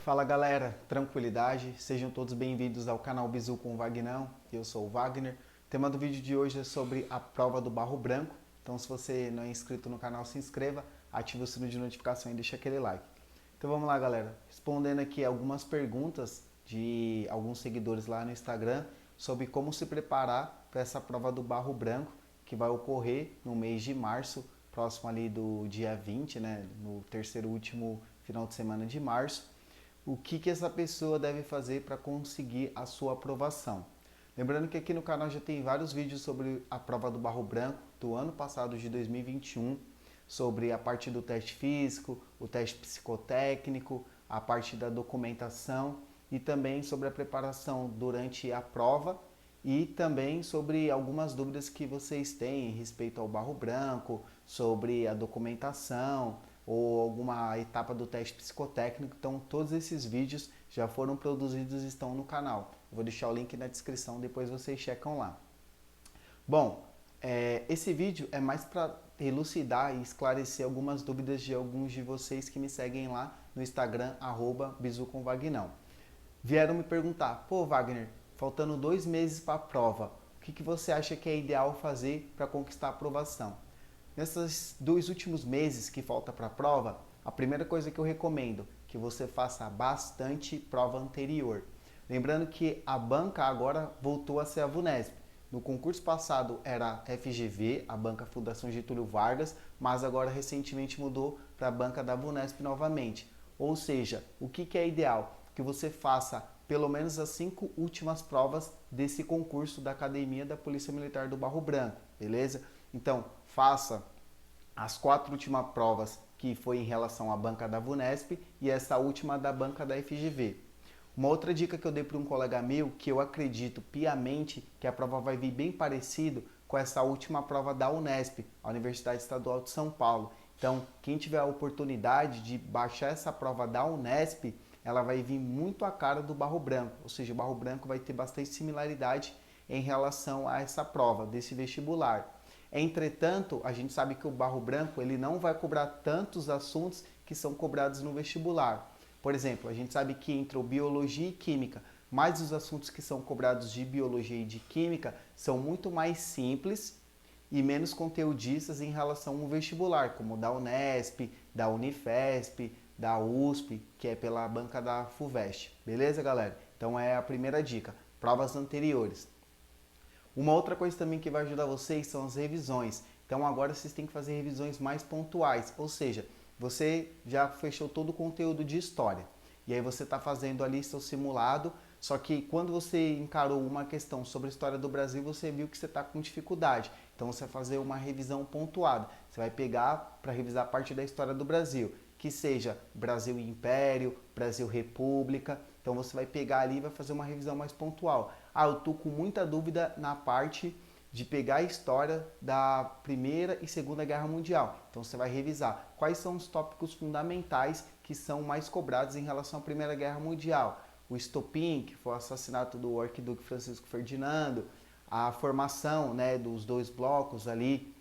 Fala galera, tranquilidade, sejam todos bem-vindos ao canal Bizu com o Vagnão, eu sou o Wagner. O tema do vídeo de hoje é sobre a prova do barro branco, então se você não é inscrito no canal, se inscreva, ative o sino de notificação e deixa aquele like. Então vamos lá galera, respondendo aqui algumas perguntas de alguns seguidores lá no Instagram sobre como se preparar para essa prova do barro branco que vai ocorrer no mês de março, próximo ali do dia 20, né, no terceiro último final de semana de março. O que essa pessoa deve fazer para conseguir a sua aprovação. Lembrando que aqui no canal já tem vários vídeos sobre a prova do barro branco do ano passado de 2021, sobre a parte do teste físico, o teste psicotécnico, a parte da documentação e também sobre a preparação durante a prova e também sobre algumas dúvidas que vocês têm em respeito ao barro branco, sobre a documentação, ou alguma etapa do teste psicotécnico. Então todos esses vídeos já foram produzidos e estão no canal. Eu vou deixar o link na descrição, depois vocês checam lá. Bom, esse vídeo é mais para elucidar e esclarecer algumas dúvidas de alguns de vocês que me seguem lá no Instagram, @bizucomvagnão. Vieram me perguntar, pô Wagner, faltando 2 meses para a prova, o que você acha que é ideal fazer para conquistar a aprovação? Nesses 2 últimos meses que falta para a prova, a primeira coisa que eu recomendo é que você faça bastante prova anterior. Lembrando que a banca agora voltou a ser a VUNESP. No concurso passado era a FGV, a banca Fundação Getúlio Vargas, mas agora recentemente mudou para a banca da VUNESP novamente. Ou seja, o que é ideal? Que você faça pelo menos as 5 últimas provas desse concurso da Academia da Polícia Militar do Barro Branco, beleza? Então, faça as 4 últimas provas que foi em relação à banca da VUNESP e essa última da banca da FGV. Uma outra dica que eu dei para um colega meu, que eu acredito piamente que a prova vai vir bem parecido com essa última prova da Unesp, a Universidade Estadual de São Paulo. Então, quem tiver a oportunidade de baixar essa prova da Unesp, ela vai vir muito a cara do barro branco, ou seja, o barro branco vai ter bastante similaridade em relação a essa prova desse vestibular. Entretanto, a gente sabe que o barro branco ele não vai cobrar tantos assuntos que são cobrados no vestibular. Por exemplo, a gente sabe que entre biologia e química, mas os assuntos que são cobrados de biologia e de química são muito mais simples e menos conteudistas em relação ao vestibular, como da Unesp, da Unifesp, da USP, que é pela banca da FUVEST. Beleza, galera? Então é a primeira dica, provas anteriores. Uma outra coisa também que vai ajudar vocês são as revisões. Então agora vocês têm que fazer revisões mais pontuais, ou seja, você já fechou todo o conteúdo de história. E aí você está fazendo ali seu simulado, só que quando você encarou uma questão sobre a história do Brasil, você viu que você está com dificuldade. Então você vai fazer uma revisão pontuada. Você vai pegar para revisar a parte da história do Brasil, que seja Brasil Império, Brasil República. Então você vai pegar ali e vai fazer uma revisão mais pontual. Ah, eu tô com muita dúvida na parte de pegar a história da Primeira e Segunda Guerra Mundial. Então você vai revisar quais são os tópicos fundamentais que são mais cobrados em relação à Primeira Guerra Mundial. O estopim, que foi o assassinato do arquiduque Francisco Ferdinando, a formação, né, dos 2 blocos ali,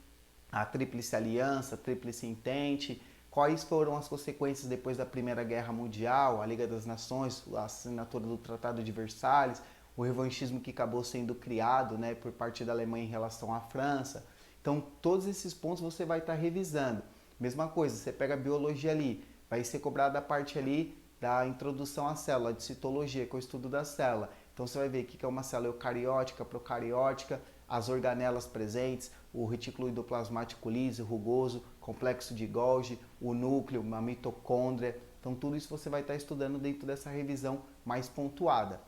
a Tríplice Aliança, a Tríplice Entente, quais foram as consequências depois da Primeira Guerra Mundial, a Liga das Nações, a assinatura do Tratado de Versalhes, o revanchismo que acabou sendo criado, né, por parte da Alemanha em relação à França. Então, todos esses pontos você vai estar revisando. Mesma coisa, você pega a biologia ali, vai ser cobrada a parte ali da introdução à célula, de citologia, que é o estudo da célula. Então, você vai ver o que é uma célula eucariótica, procariótica, as organelas presentes, o retículo endoplasmático liso, rugoso, complexo de Golgi, o núcleo, uma mitocôndria. Então, tudo isso você vai estar estudando dentro dessa revisão mais pontuada.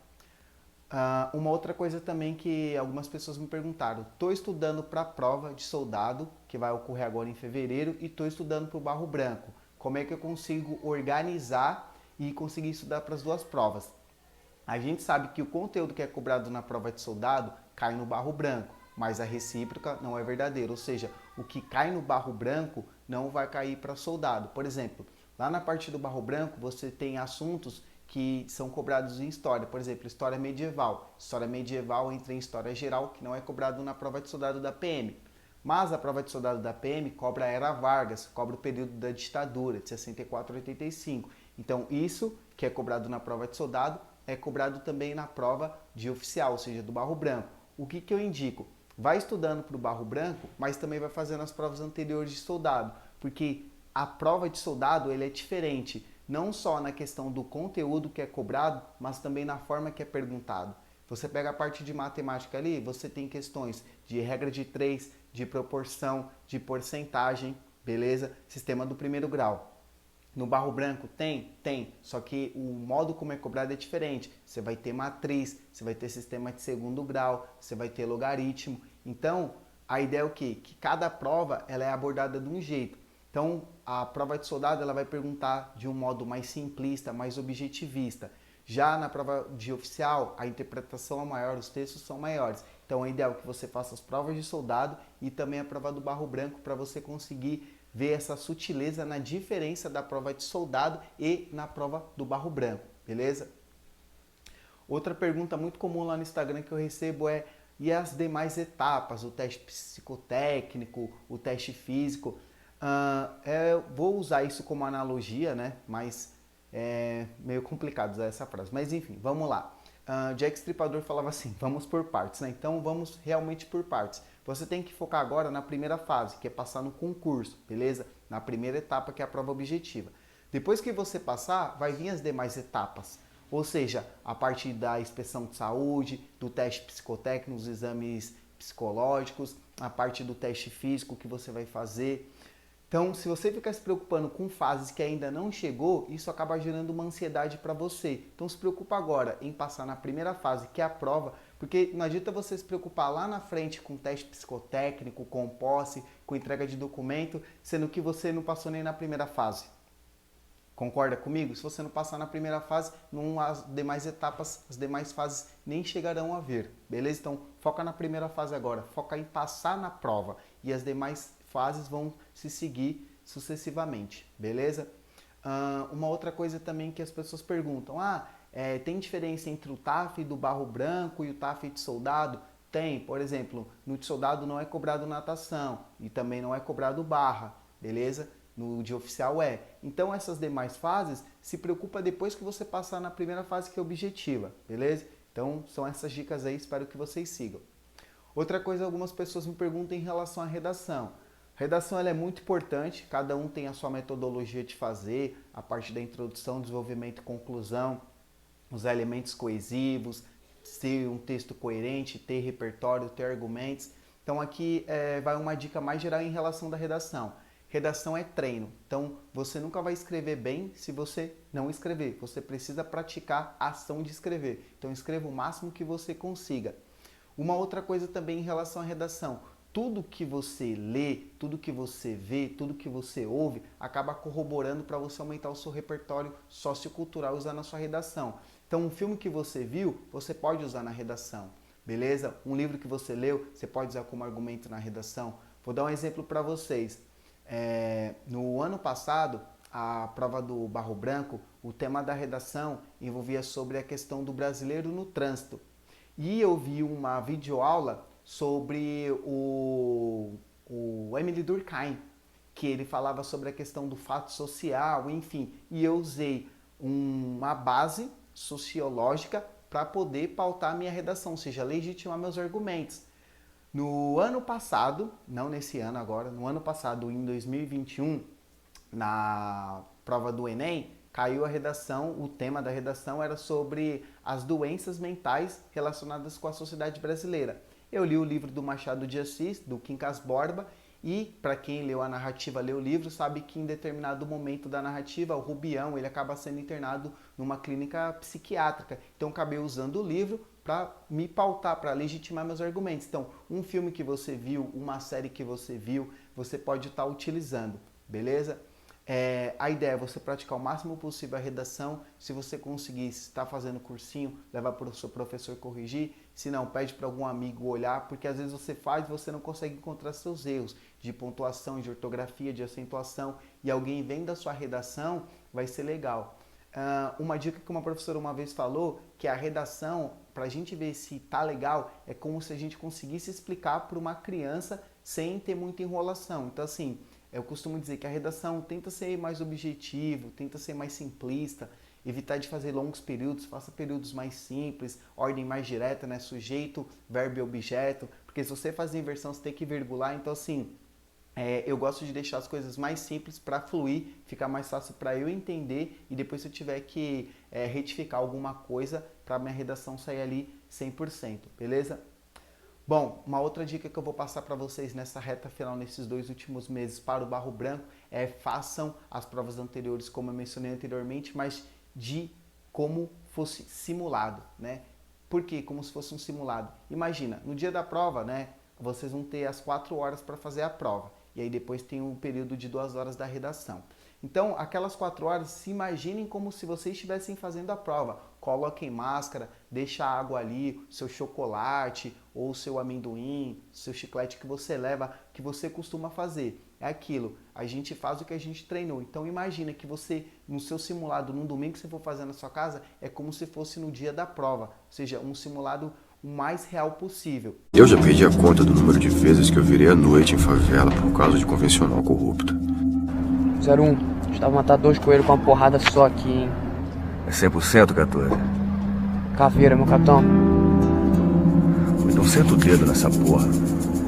Uma outra coisa também que algumas pessoas me perguntaram, estou estudando para a prova de soldado, que vai ocorrer agora em fevereiro, e estou estudando para o barro branco. Como é que eu consigo organizar e conseguir estudar para as 2 provas? A gente sabe que o conteúdo que é cobrado na prova de soldado cai no barro branco, mas a recíproca não é verdadeira, ou seja, o que cai no barro branco não vai cair para soldado. Por exemplo, lá na parte do barro branco você tem assuntos que são cobrados em história, por exemplo, história medieval. História medieval entra em história geral, que não é cobrado na prova de soldado da PM. Mas a prova de soldado da PM cobra a Era Vargas, cobra o período da ditadura, de 64 a 85. Então isso que é cobrado na prova de soldado, é cobrado também na prova de oficial, ou seja, do barro branco. O que eu indico? Vai estudando para o barro branco, mas também vai fazendo as provas anteriores de soldado, porque a prova de soldado ele é diferente, não só na questão do conteúdo que é cobrado, mas também na forma que é perguntado. Você pega a parte de matemática ali, você tem questões de regra de 3, de proporção, de porcentagem, beleza? Sistema do primeiro grau. No barro branco tem? Tem, só que o modo como é cobrado é diferente. Você vai ter matriz, você vai ter sistema de segundo grau, você vai ter logaritmo. Então, a ideia é o quê? Que cada prova ela é abordada de um jeito. Então, a prova de soldado ela vai perguntar de um modo mais simplista, mais objetivista. Já na prova de oficial, a interpretação é maior, os textos são maiores. Então, é ideal que você faça as provas de soldado e também a prova do barro branco para você conseguir ver essa sutileza na diferença da prova de soldado e na prova do barro branco, beleza? Outra pergunta muito comum lá no Instagram que eu recebo é: e as demais etapas, o teste psicotécnico, o teste físico? Eu vou usar isso como analogia, né? Mas é meio complicado usar essa frase. Mas enfim, vamos lá. Jack Stripador falava assim, vamos por partes, né? Então vamos realmente por partes. Você tem que focar agora na primeira fase, que é passar no concurso, beleza? Na primeira etapa, que é a prova objetiva. Depois que você passar, vai vir as demais etapas. Ou seja, a parte da inspeção de saúde, do teste psicotécnico, os exames psicológicos, a parte do teste físico que você vai fazer. Então, se você ficar se preocupando com fases que ainda não chegou, isso acaba gerando uma ansiedade para você. Então, se preocupa agora em passar na primeira fase, que é a prova, porque não adianta você se preocupar lá na frente com teste psicotécnico, com posse, com entrega de documento, sendo que você não passou nem na primeira fase. Concorda comigo? Se você não passar na primeira fase, as demais etapas, as demais fases nem chegarão a vir, beleza? Então, foca na primeira fase agora, foca em passar na prova e as demais fases vão se seguir sucessivamente, beleza? Uma outra coisa também que as pessoas perguntam, tem diferença entre o TAF do barro branco e o TAF de soldado? Tem, por exemplo, no de soldado não é cobrado natação e também não é cobrado barra, beleza? No de oficial é. Então essas demais fases, se preocupa depois que você passar na primeira fase, que é objetiva, beleza? Então são essas dicas aí, espero que vocês sigam. Outra coisa, algumas pessoas me perguntam em relação à redação. A redação ela é muito importante, cada um tem a sua metodologia de fazer, a parte da introdução, desenvolvimento e conclusão, os elementos coesivos, ser um texto coerente, ter repertório, ter argumentos. Então aqui vai uma dica mais geral em relação da redação. Redação é treino, então você nunca vai escrever bem se você não escrever. Você precisa praticar a ação de escrever. Então escreva o máximo que você consiga. Uma outra coisa também em relação à redação. Tudo que você lê, tudo que você vê, tudo que você ouve, acaba corroborando para você aumentar o seu repertório sociocultural usando a sua redação. Então, um filme que você viu, você pode usar na redação, beleza? Um livro que você leu, você pode usar como argumento na redação. Vou dar um exemplo para vocês. No ano passado, a prova do barro branco, o tema da redação envolvia sobre a questão do brasileiro no trânsito. E eu vi uma videoaula sobre o Emile Durkheim, que ele falava sobre a questão do fato social, enfim, e eu usei uma base sociológica para poder pautar a minha redação, ou seja, legitimar meus argumentos. No ano passado, não nesse ano agora, no ano passado, em 2021, na prova do Enem, caiu a redação, o tema da redação era sobre as doenças mentais relacionadas com a sociedade brasileira. Eu li o livro do Machado de Assis, do Quincas Borba, e para quem leu a narrativa, leu o livro, sabe que em determinado momento da narrativa, o Rubião, ele acaba sendo internado numa clínica psiquiátrica. Então, acabei usando o livro para me pautar, para legitimar meus argumentos. Então, um filme que você viu, uma série que você viu, você pode estar utilizando, beleza? A ideia é você praticar o máximo possível a redação. Se você conseguir, se está fazendo cursinho, leva para o seu professor corrigir. Se não, pede para algum amigo olhar, porque às vezes você faz e você não consegue encontrar seus erros de pontuação, de ortografia, de acentuação, e alguém vem da sua redação, vai ser legal. Uma dica que uma professora uma vez falou, que a redação, para a gente ver se tá legal, é como se a gente conseguisse explicar para uma criança sem ter muita enrolação. Então assim, eu costumo dizer que a redação tenta ser mais objetivo, tenta ser mais simplista. evitar de fazer longos períodos, faça períodos mais simples, ordem mais direta, né? Sujeito, verbo e objeto, porque se você fazer inversão você tem que virgular, então assim, eu gosto de deixar as coisas mais simples para fluir, ficar mais fácil para eu entender e depois se eu tiver que retificar alguma coisa para minha redação sair ali 100%, beleza? Bom, uma outra dica que eu vou passar para vocês nessa reta final, nesses 2 últimos meses para o Barro Branco, façam as provas anteriores, como eu mencionei anteriormente, mas de como fosse simulado, né? Por quê? Como se fosse um simulado. Imagina, no dia da prova, né, vocês vão ter as 4 horas para fazer a prova, e aí depois tem um período de 2 horas da redação. Então, aquelas 4 horas, se imaginem como se vocês estivessem fazendo a prova. Coloquem máscara, deixa a água ali, seu chocolate ou seu amendoim, seu chiclete que você leva, que você costuma fazer. É aquilo, a gente faz o que a gente treinou. Então imagina que você, no seu simulado, num domingo que você for fazer na sua casa, é como se fosse no dia da prova. Ou seja, um simulado o mais real possível. Eu já perdi a conta do número de vezes que eu virei a noite em favela por causa de convencional corrupto. 01, estava matando 2 coelhos com uma porrada só aqui, hein? É 100%, 14. Caveira, meu capitão. Então senta o dedo nessa porra.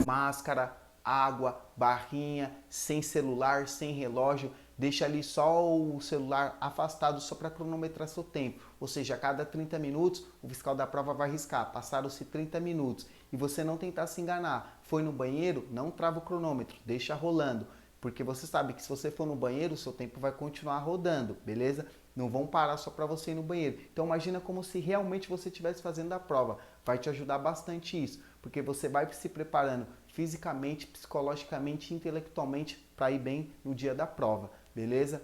Máscara, água, barrinha, sem celular, sem relógio, deixa ali só o celular afastado só para cronometrar seu tempo. Ou seja, a cada 30 minutos o fiscal da prova vai riscar, passaram-se 30 minutos. E você não tentar se enganar. Foi no banheiro, não trava o cronômetro, deixa rolando. Porque você sabe que se você for no banheiro, o seu tempo vai continuar rodando, beleza? Não vão parar só para você ir no banheiro. Então imagina como se realmente você estivesse fazendo a prova. Vai te ajudar bastante isso, porque você vai se preparando fisicamente, psicologicamente e intelectualmente para ir bem no dia da prova, beleza?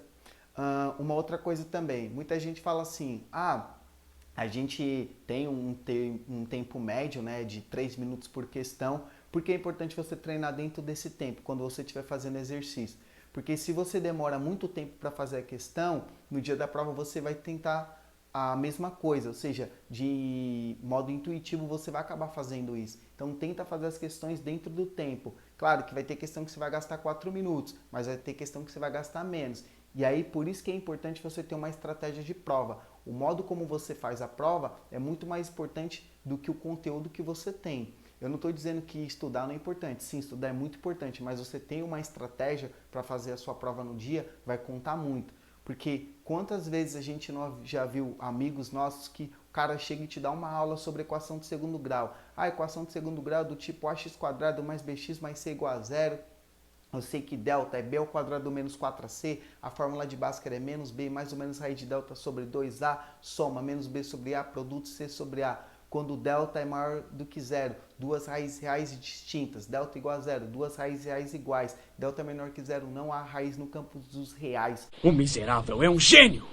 Uma outra coisa também, muita gente fala assim, a gente tem um tempo médio, né, de 3 minutos por questão, porque é importante você treinar dentro desse tempo, quando você estiver fazendo exercício. Porque se você demora muito tempo para fazer a questão, no dia da prova você vai tentar a mesma coisa, ou seja, de modo intuitivo você vai acabar fazendo isso. Então tenta fazer as questões dentro do tempo. Claro que vai ter questão que você vai gastar 4 minutos, mas vai ter questão que você vai gastar menos. E aí por isso que é importante você ter uma estratégia de prova. O modo como você faz a prova é muito mais importante do que o conteúdo que você tem. Eu não estou dizendo que estudar não é importante. Sim, estudar é muito importante, mas você tem uma estratégia para fazer a sua prova no dia, vai contar muito. Porque quantas vezes a gente já viu amigos nossos que o cara chega e te dá uma aula sobre equação de segundo grau. A equação de segundo grau do tipo ax² mais bx mais c igual a zero. Eu sei que delta é b ao quadrado menos 4ac, a fórmula de Bhaskara é menos b mais ou menos raiz de delta sobre 2a, soma menos b sobre a, produto c sobre a. Quando delta é maior do que zero, 2 raízes reais distintas, delta igual a zero, 2 raízes reais iguais, delta é menor que zero, não há raiz no campo dos reais. O miserável é um gênio!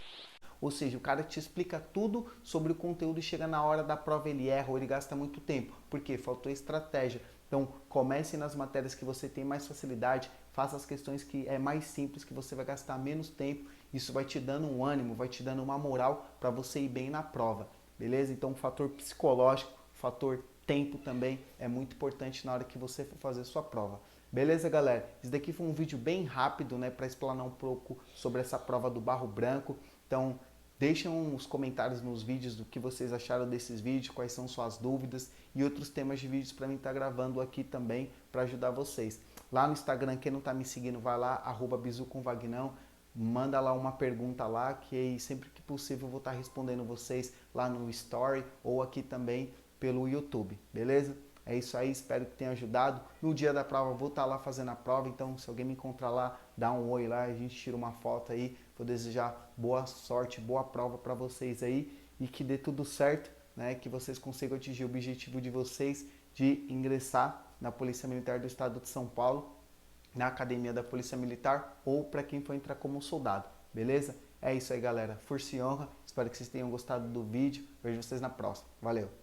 Ou seja, o cara te explica tudo sobre o conteúdo e chega na hora da prova ele erra ou ele gasta muito tempo. Por quê? Faltou estratégia. Então comece nas matérias que você tem mais facilidade, faça as questões que é mais simples, que você vai gastar menos tempo. Isso vai te dando um ânimo, vai te dando uma moral para você ir bem na prova. Beleza? Então o fator psicológico, o fator tempo também é muito importante na hora que você for fazer a sua prova. Beleza, galera? Esse daqui foi um vídeo bem rápido, né, para explanar um pouco sobre essa prova do Barro Branco. Então, deixem os comentários nos vídeos do que vocês acharam desses vídeos, quais são suas dúvidas e outros temas de vídeos para mim estar gravando aqui também para ajudar vocês. Lá no Instagram, quem não está me seguindo, vai lá, @bizucomvagnão. Manda lá uma pergunta lá, que aí sempre que possível eu vou estar respondendo vocês lá no Story ou aqui também pelo YouTube, beleza? É isso aí, espero que tenha ajudado. No dia da prova eu vou estar lá fazendo a prova, então se alguém me encontrar lá, dá um oi lá, a gente tira uma foto aí. Vou desejar boa sorte, boa prova para vocês aí e que dê tudo certo, né? Que vocês consigam atingir o objetivo de vocês de ingressar na Polícia Militar do Estado de São Paulo, na Academia da Polícia Militar ou para quem for entrar como soldado, beleza? É isso aí, galera. Força e honra. Espero que vocês tenham gostado do vídeo. Vejo vocês na próxima. Valeu!